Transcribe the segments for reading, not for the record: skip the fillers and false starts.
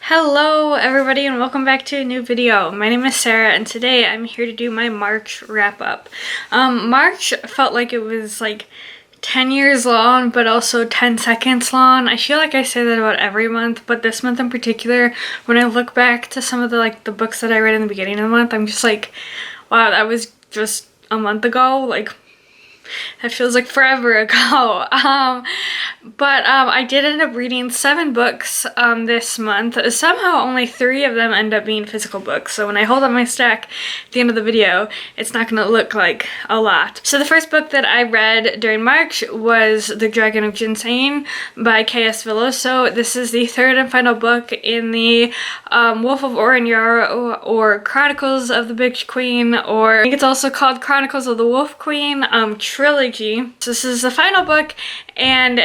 Hello everybody and welcome back to a new video. My name is Sarah and today I'm here to do my March wrap up. March felt like it was like 10 years long but also 10 seconds long. I feel like I say that about every month, but this month in particular, when I look back to some of the books that I read in the beginning of the month, I'm just like, wow, that was just a month ago. Like, that feels like forever ago. I did end up reading 7 books this month. Somehow only 3 of them end up being physical books. So when I hold up my stack at the end of the video, it's not going to look like a lot. So the first book that I read during March was The Dragon of Ginseng by K.S. Veloso. This is the 3rd and final book in the Wolf of Orenyar or Chronicles of the Bitch Queen, or I think it's also called Chronicles of the Wolf Queen trilogy. So this is the final book, and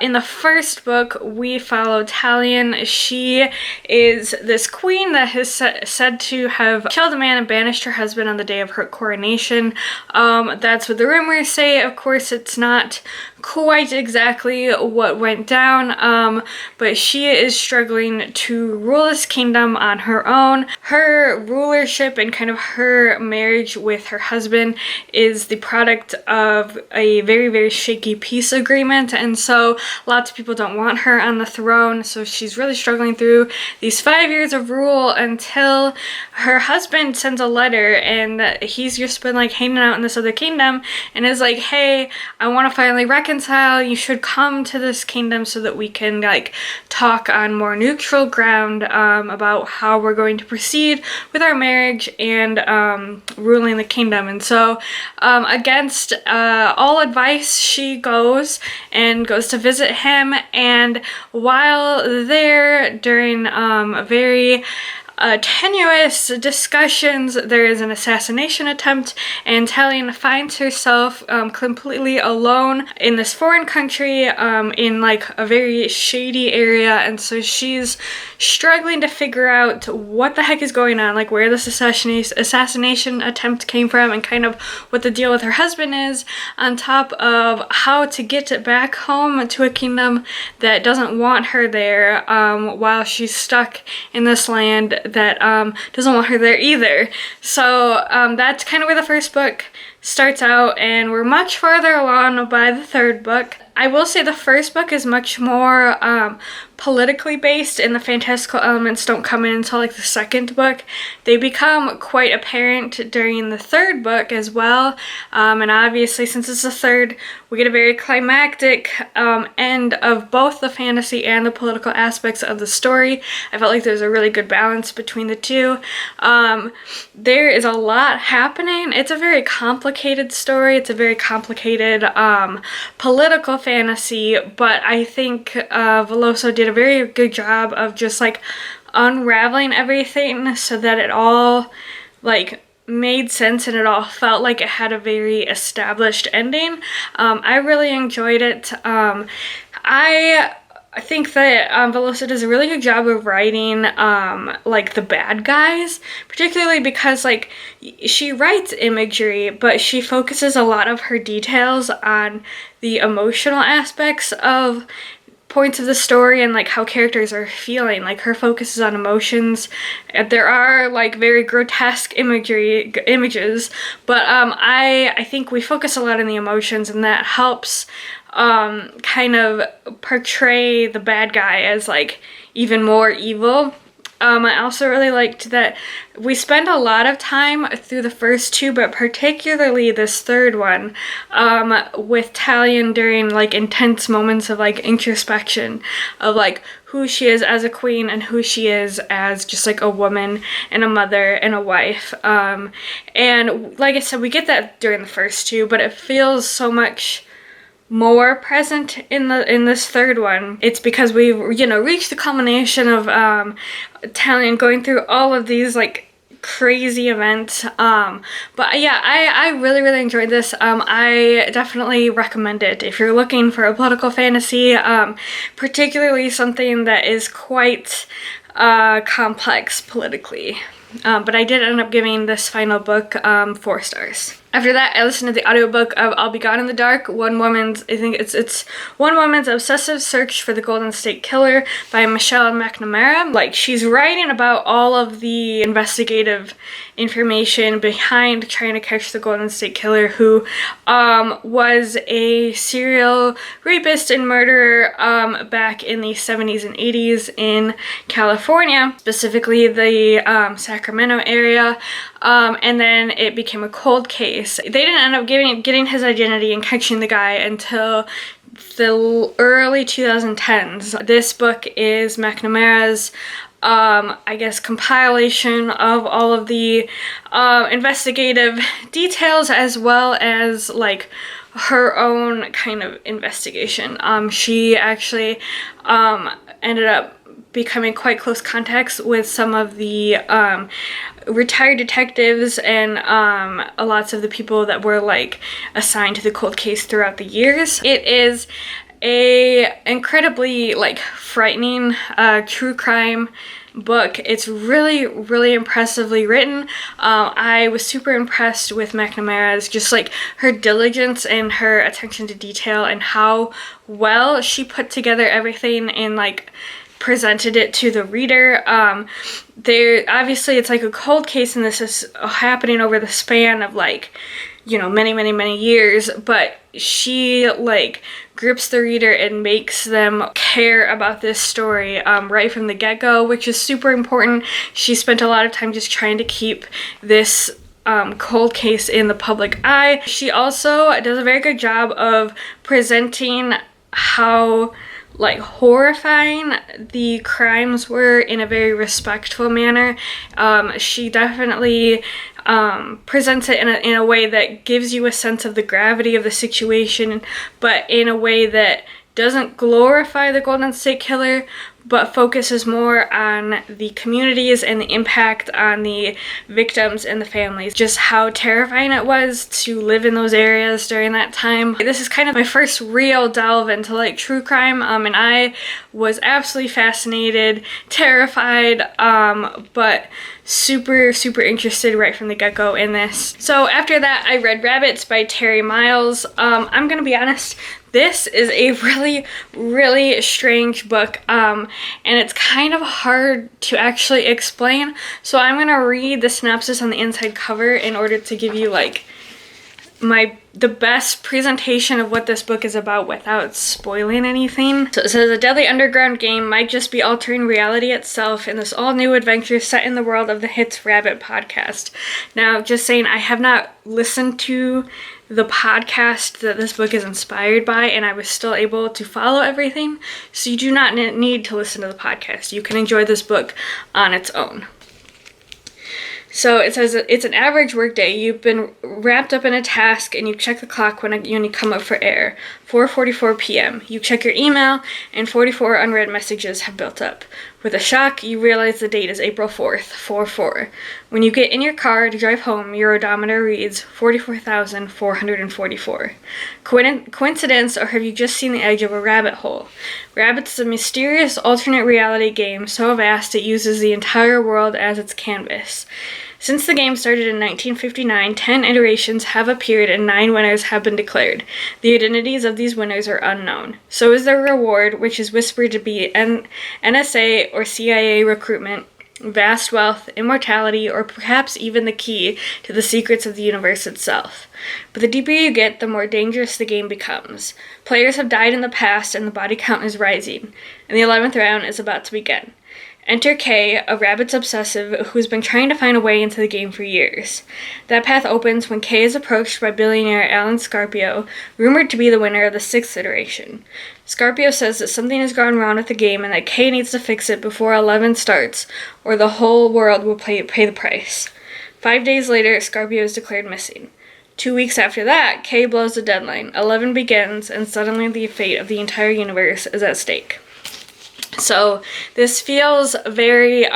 in the first book we follow Talion. She is this queen that is said to have killed a man and banished her husband on the day of her coronation. That's what the rumors say. Of course, it's not quite exactly what went down, but she is struggling to rule this kingdom on her own. Her rulership and kind of her marriage with her husband is the product of a very, very shaky peace agreement, and so lots of people don't want her on the throne. So she's really struggling through these 5 years of rule until her husband sends a letter, and he's just been like hanging out in this other kingdom and is like, hey, I want to finally reconcile. You should come to this kingdom so that we can like talk on more neutral ground about how we're going to proceed with our marriage and ruling the kingdom. And so against all advice, she goes to visit him, and while there, during very tenuous discussions, there is an assassination attempt, and Talion finds herself completely alone in this foreign country, in like a very shady area, and so she's struggling to figure out what the heck is going on, like where this assassination attempt came from, and kind of what the deal with her husband is, on top of how to get back home to a kingdom that doesn't want her there, while she's stuck in this land that doesn't want her there either. So that's kind of where the first book starts out, and we're much farther along by the 3rd book. I will say the first book is much more politically based, and the fantastical elements don't come in until like the 2nd book. They become quite apparent during the 3rd book as well, and obviously since it's the 3rd, we get a very climactic end of both the fantasy and the political aspects of the story. I felt like there's a really good balance between the two. There is a lot happening. It's a very complicated story. It's a very complicated political fantasy, but I think Veloso did a very good job of just like unraveling everything so that it all like made sense and it all felt like it had a very established ending. I really enjoyed it. I think that Veloso does a really good job of writing like the bad guys, particularly because like she writes imagery, but she focuses a lot of her details on the emotional aspects of points of the story and like how characters are feeling. Like her focus is on emotions. There are like very grotesque images, but I think we focus a lot on the emotions, and that helps kind of portray the bad guy as like even more evil. I also really liked that we spend a lot of time through the first 2, but particularly this 3rd one, with Talion during like intense moments of like introspection of like who she is as a queen and who she is as just like a woman and a mother and a wife. And like I said, we get that during the first 2, but it feels so much more present in this 3rd one. It's because we reached the culmination of Talion going through all of these like crazy events. But yeah, I really enjoyed this. I definitely recommend it if you're looking for a political fantasy, particularly something that is quite complex politically. But I did end up giving this final book 4 stars. After that, I listened to the audiobook of I'll Be Gone in the Dark, One Woman's Obsessive Search for the Golden State Killer by Michelle McNamara. Like, she's writing about all of the investigative information behind trying to catch the Golden State Killer, who was a serial rapist and murderer back in the 70s and 80s in California, specifically the Sacramento area. And then it became a cold case. They didn't end up getting his identity and catching the guy until the early 2010s. This book is McNamara's I guess compilation of all of the investigative details, as well as like her own kind of investigation. She actually ended up becoming quite close contacts with some of the retired detectives and lots of the people that were like assigned to the cold case throughout the years. It is a incredibly like frightening true crime book. It's really impressively written. I was super impressed with McNamara's just like her diligence and her attention to detail and how well she put together everything and like presented it to the reader. There obviously it's like a cold case, and this is happening over the span of like, you know, many years, but she like grips the reader and makes them care about this story right from the get-go, which is super important. She spent a lot of time just trying to keep this cold case in the public eye. She also does a very good job of presenting how like horrifying the crimes were in a very respectful manner. She definitely presents it in a way that gives you a sense of the gravity of the situation, but in a way that doesn't glorify the Golden State Killer, but focuses more on the communities and the impact on the victims and the families. Just how terrifying it was to live in those areas during that time. This is kind of my first real delve into like true crime, and I was absolutely fascinated, terrified, but super interested right from the get-go in this. So after that, I read Rabbits by Terry Miles. I'm gonna be honest, this is a really strange book, and it's kind of hard to actually explain. So I'm gonna read the synopsis on the inside cover in order to give you like the best presentation of what this book is about without spoiling anything. So it says, a deadly underground game might just be altering reality itself in this all-new adventure set in the world of the Hits Rabbit podcast. Now, just saying, I have not listened to the podcast that this book is inspired by, and I was still able to follow everything, so you do not need to listen to the podcast. You can enjoy this book on its own. So it says it's an average workday. You've been wrapped up in a task and you check the clock when you come up for air. 4:44 p.m. You check your email and 44 unread messages have built up. With a shock, you realize the date is April 4th, 4/4. When you get in your car to drive home, your odometer reads 44,444. Coincidence, or have you just seen the edge of a rabbit hole? Rabbits is a mysterious alternate reality game so vast it uses the entire world as its canvas. Since the game started in 1959, 10 iterations have appeared and 9 winners have been declared. The identities of these winners are unknown. So is their reward, which is whispered to be NSA or CIA recruitment, vast wealth, immortality, or perhaps even the key to the secrets of the universe itself. But the deeper you get, the more dangerous the game becomes. Players have died in the past and the body count is rising, and the 11th round is about to begin. Enter Kay, a rabbits obsessive who's been trying to find a way into the game for years. That path opens when Kay is approached by billionaire Alan Scarpio, rumored to be the winner of the 6th iteration. Scarpio says that something has gone wrong with the game and that Kay needs to fix it before 11 starts, or the whole world will pay the price. 5 days later, Scarpio is declared missing. 2 weeks after that, Kay blows the deadline. 11 begins, and suddenly the fate of the entire universe is at stake. So this feels very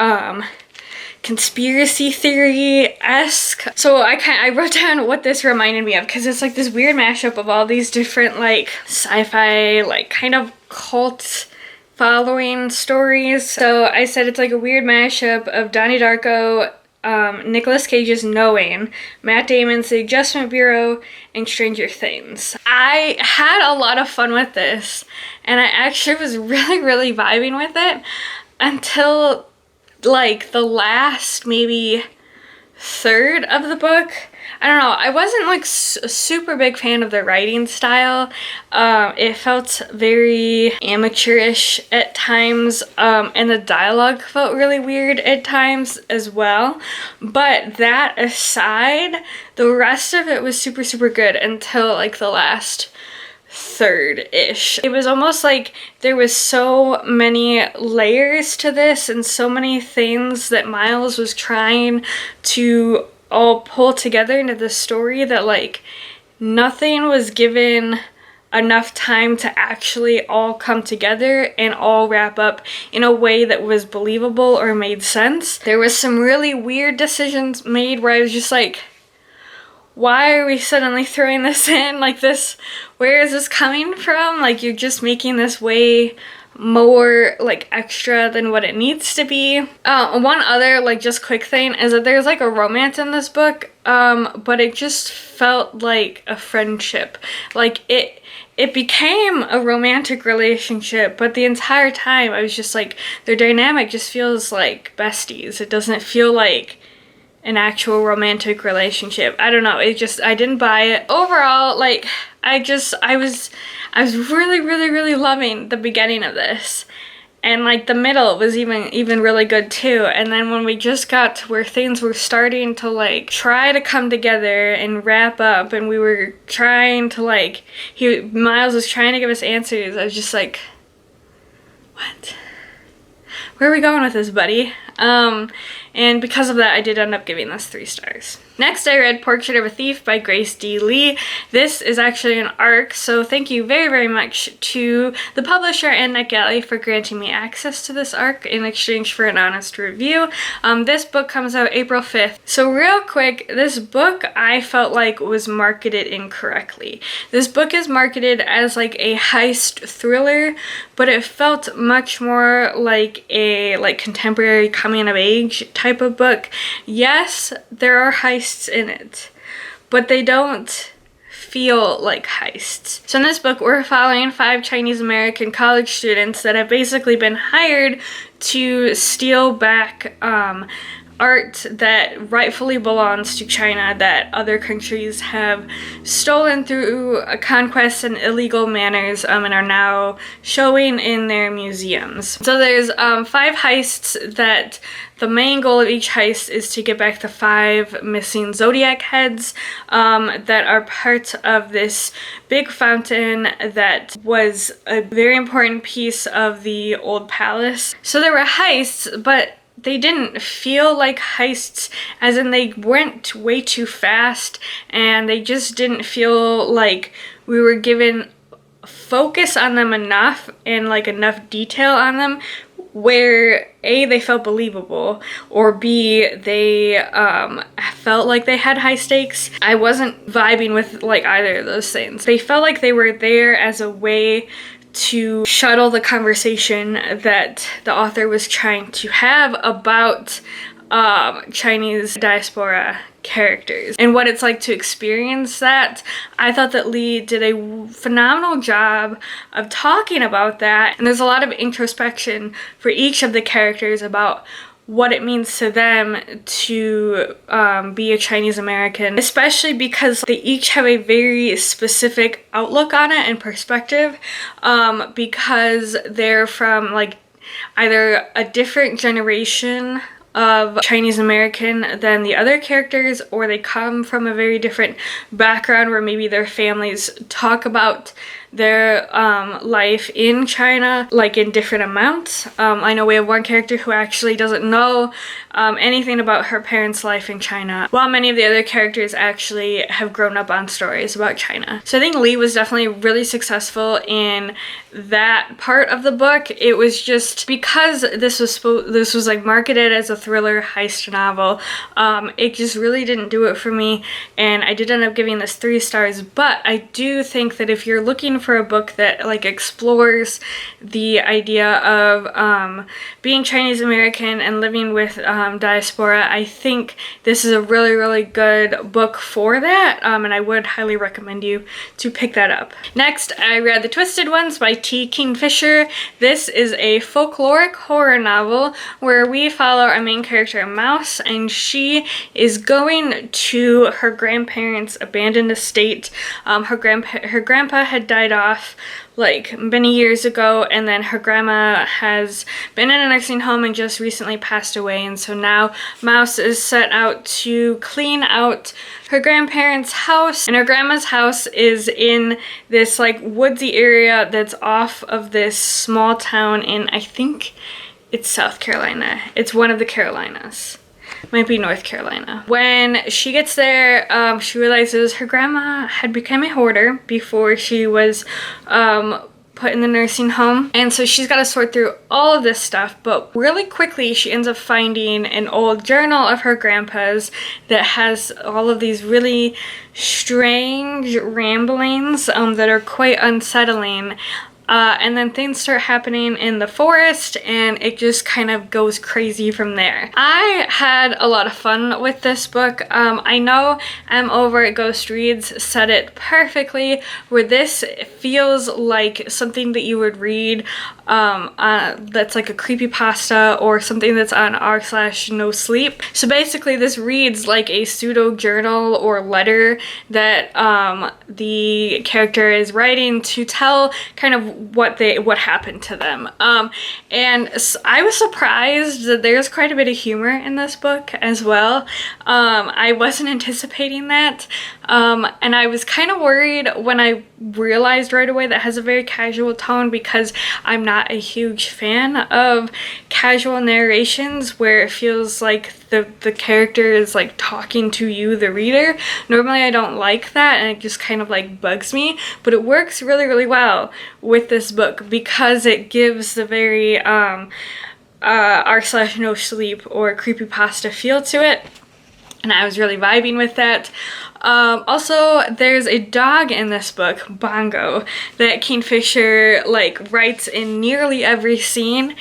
conspiracy theory-esque. So I wrote down what this reminded me of, because it's like this weird mashup of all these different like sci-fi, like kind of cult following stories. So I said it's like a weird mashup of Donnie Darko, Nicolas Cage's Knowing, Matt Damon's The Adjustment Bureau, and Stranger Things. I had a lot of fun with this, and I actually was really vibing with it until like the last maybe third of the book. I don't know, I wasn't like a super big fan of the writing style. It felt very amateurish at times, and the dialogue felt really weird at times as well. But that aside, the rest of it was super good until like the last third-ish. It was almost like there was so many layers to this and so many things that Miles was trying to all pull together into the story that like nothing was given enough time to actually all come together and all wrap up in a way that was believable or made sense. There was some really weird decisions made where I was just like, why are we suddenly throwing this in like this? Where is this coming from? Like, you're just making this way more like extra than what it needs to be. One other like just quick thing is that there's like a romance in this book, but it just felt like a friendship. Like it became a romantic relationship, but the entire time I was just like, their dynamic just feels like besties. It doesn't feel like an actual romantic relationship. I don't know, I didn't buy it. Overall, like, I was really loving the beginning of this, and like the middle was even really good too. And then when we just got to where things were starting to like try to come together and wrap up, and we were trying to like, Miles was trying to give us answers, I was just like, what? Where are we going with this, buddy? And because of that, I did end up giving this 3 stars. Next, I read Portrait of a Thief by Grace D. Lee. This is actually an ARC, so thank you very much to the publisher and NetGalley for granting me access to this ARC in exchange for an honest review. This book comes out April 5th. So real quick, this book I felt like was marketed incorrectly. This book is marketed as like a heist thriller, but it felt much more like a contemporary coming of age type of book. Yes, there are heists in it, but they don't feel like heists. So in this book, we're following 5 Chinese American college students that have basically been hired to steal back art that rightfully belongs to China that other countries have stolen through conquest and illegal manners, and are now showing in their museums. So there's 5 heists that the main goal of each heist is to get back the 5 missing zodiac heads that are part of this big fountain that was a very important piece of the old palace. So there were heists, but they didn't feel like heists, as in they went way too fast, and they just didn't feel like we were given focus on them enough and like enough detail on them where A, they felt believable, or B, they felt like they had high stakes. I wasn't vibing with like either of those things. They felt like they were there as a way to shuttle the conversation that the author was trying to have about Chinese diaspora characters and what it's like to experience that. I thought that Lee did a phenomenal job of talking about that, and there's a lot of introspection for each of the characters about what it means to them to be a Chinese American, especially because they each have a very specific outlook on it and perspective, because they're from like either a different generation of Chinese American than the other characters, or they come from a very different background where maybe their families talk about their life in China like in different amounts. I know we have one character who actually doesn't know anything about her parents' life in China, while many of the other characters actually have grown up on stories about China. So I think Lee was definitely really successful in that part of the book. It was just because this was like marketed as a thriller heist novel, it just really didn't do it for me, and I did end up giving this 3 stars. But I do think that if you're looking for a book that like explores the idea of being Chinese American and living with diaspora, I think this is a really, really good book for that, and I would highly recommend you to pick that up. Next, I read The Twisted Ones by T. Kingfisher. This is a folkloric horror novel where we follow our main character, Mouse, and she is going to her grandparents' abandoned estate. Her grandpa had died off like many years ago, and then her grandma has been in a nursing home and just recently passed away, and so now Mouse is set out to clean out her grandparents' house, and her grandma's house is in this like woodsy area that's off of this small town in, I think it's South Carolina. It's one of the Carolinas. Might be North Carolina. When she gets there, she realizes her grandma had become a hoarder before she was put in the nursing home, and so she's got to sort through all of this stuff, but really quickly she ends up finding an old journal of her grandpa's that has all of these really strange ramblings that are quite unsettling. And then things start happening in the forest, and it just kind of goes crazy from there. I had a lot of fun with this book. I know I'm Over at Ghost Reads said it perfectly, where this feels like something that you would read that's like a creepypasta or something that's on r/no sleep. So basically this reads like a pseudo journal or letter that the character is writing to tell kind of what happened to them. And I was surprised that there's quite a bit of humor in this book as well. I wasn't anticipating that. And I was kind of worried when I realized right away that it has a very casual tone, because I'm not a huge fan of casual narrations where it feels like the character is like talking to you, the reader. Normally I don't like that, and it just kind of like bugs me, but it works really, really well with this book because it gives the very r/no sleep or creepypasta feel to it, and I was really vibing with that. Also, there's a dog in this book, Bongo, that Kingfisher like writes in nearly every scene,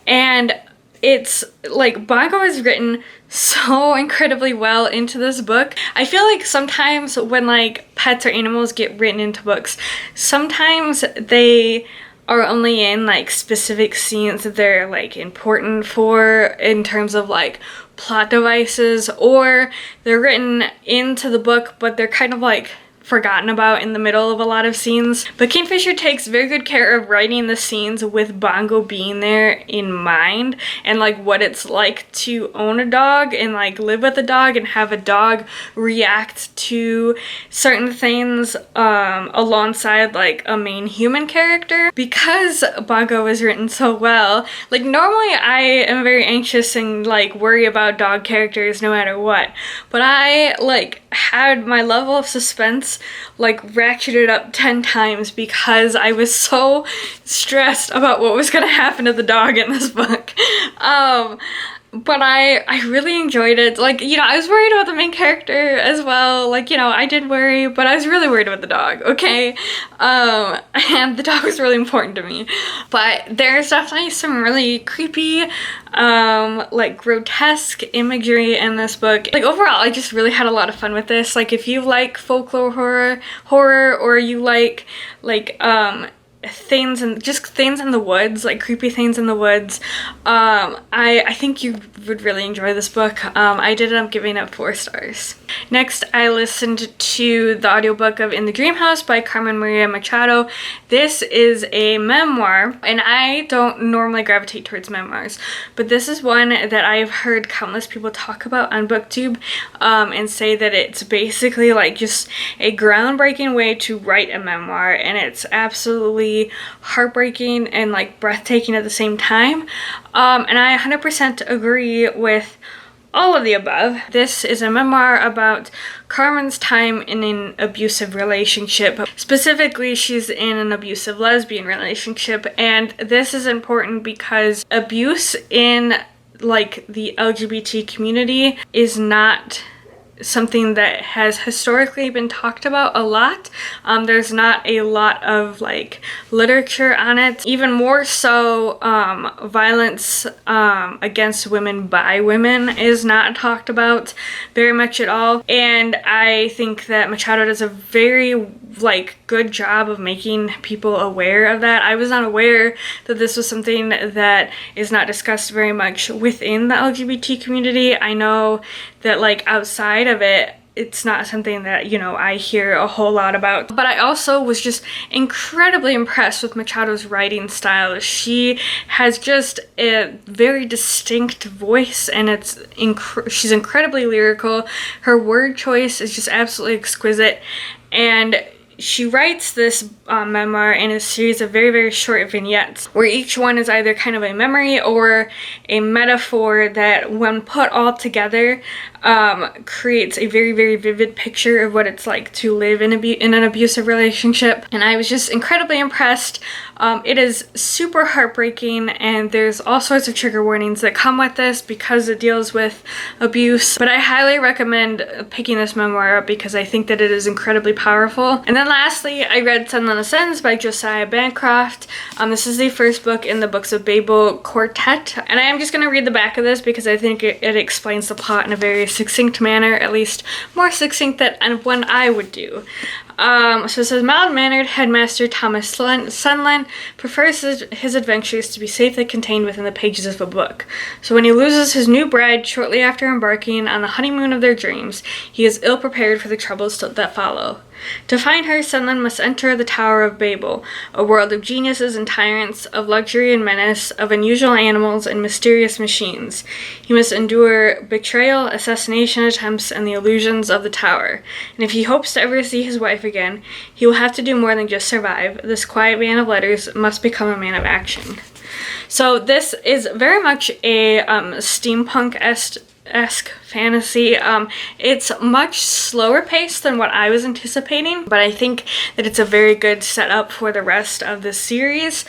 and it's like Bongo is written so incredibly well into this book. I feel like sometimes when like pets or animals get written into books, sometimes they are only in like specific scenes that they're like important for in terms of like plot devices, or they're written into the book but they're kind of like forgotten about in the middle of a lot of scenes. But Kingfisher takes very good care of writing the scenes with Bongo being there in mind, and like what it's like to own a dog and like live with a dog and have a dog react to certain things alongside like a main human character. Because Bongo is written so well, like normally I am very anxious and like worry about dog characters no matter what, but I like had my level of suspense like ratcheted up 10 times because I was so stressed about what was gonna happen to the dog in this book. But I really enjoyed it. Like, you know, I was worried about the main character as well. Like, you know, I did worry, but I was really worried about the dog, okay? And the dog was really important to me. But there's definitely some really creepy, like grotesque imagery in this book. Like overall, I just really had a lot of fun with this. Like if you like folklore horror, or you like things and just things in the woods, like creepy things in the woods, I think you would really enjoy this book. I did end up giving it 4 stars. Next, I listened to the audiobook of In the Dream House by Carmen Maria Machado. This is a memoir, and I don't normally gravitate towards memoirs, but this is one that I've heard countless people talk about on BookTube, and say that it's basically like just a groundbreaking way to write a memoir, and it's absolutely heartbreaking and like breathtaking at the same time. And I 100% agree with all of the above. This is a memoir about Carmen's time in an abusive relationship. Specifically, she's in an abusive lesbian relationship, and this is important because abuse in like the LGBT community is not something that has historically been talked about a lot. There's not a lot of like literature on it. Even more so, violence against women by women is not talked about very much at all. And I think that Machado does a very like good job of making people aware of that. I was not aware that this was something that is not discussed very much within the LGBT community. I know that like outside of it, it's not something that, you know, I hear a whole lot about. But I also was just incredibly impressed with Machado's writing style. She has just a very distinct voice, and she's incredibly lyrical. Her word choice is just absolutely exquisite, and she writes this memoir in a series of very, very short vignettes where each one is either kind of a memory or a metaphor that, when put all together, creates a very, very vivid picture of what it's like to live in an abusive relationship. And I was just incredibly impressed. It is super heartbreaking, and there's all sorts of trigger warnings that come with this because it deals with abuse. But I highly recommend picking this memoir up because I think that it is incredibly powerful. And then lastly, I read Sunderland Ascends by Josiah Bancroft. This is the first book in the Books of Babel quartet, and I am just going to read the back of this because I think it explains the plot in a very succinct manner, at least more succinct than one I would do. So it says, mild-mannered headmaster Thomas Sunderland prefers his adventures to be safely contained within the pages of a book. So when he loses his new bride shortly after embarking on the honeymoon of their dreams, he is ill-prepared for the troubles that follow. To find her, Sunderland must enter the Tower of Babel, a world of geniuses and tyrants, of luxury and menace, of unusual animals and mysterious machines. He must endure betrayal, assassination attempts, and the illusions of the tower. And if he hopes to ever see his wife again, he will have to do more than just survive. This quiet man of letters must become a man of action. So this is very much a steampunk-esque fantasy. It's much slower paced than what I was anticipating, but I think that it's a very good setup for the rest of the series.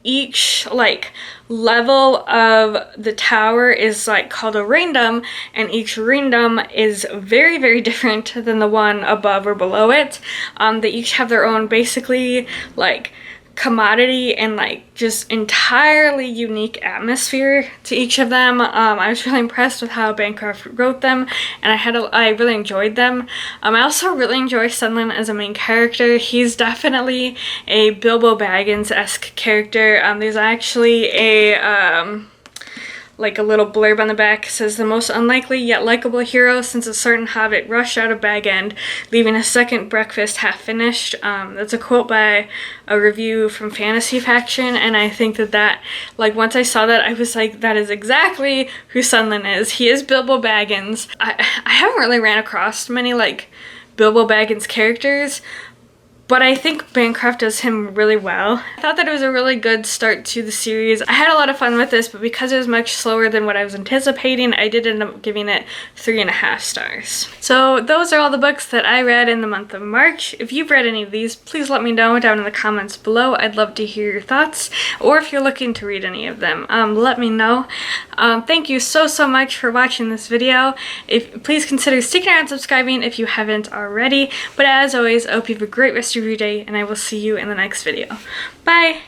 Each like level of the tower is like called a ringdom, and each ringdom is very, very different than the one above or below it. They each have their own basically like commodity and like just entirely unique atmosphere to each of them. I was really impressed with how Bancroft wrote them, and I really enjoyed them. I also really enjoy Sunderland as a main character. He's definitely a Bilbo Baggins-esque character. There's actually like a little blurb on the back. It says, the most unlikely yet likable hero since a certain hobbit rushed out of Bag End, leaving a second breakfast half finished. That's a quote by a review from Fantasy Faction, and I think that like once I saw that, I was like, that is exactly who Sunderland is. He is Bilbo Baggins. I haven't really ran across many like Bilbo Baggins characters, but I think Bancroft does him really well. I thought that it was a really good start to the series. I had a lot of fun with this, but because it was much slower than what I was anticipating, I did end up giving it 3.5 stars. So those are all the books that I read in the month of March. If you've read any of these, please let me know down in the comments below. I'd love to hear your thoughts, or if you're looking to read any of them, let me know. Thank you so much for watching this video. Please consider sticking around and subscribing if you haven't already. But as always, I hope you have a great rest of your day, and I will see you in the next video. Bye!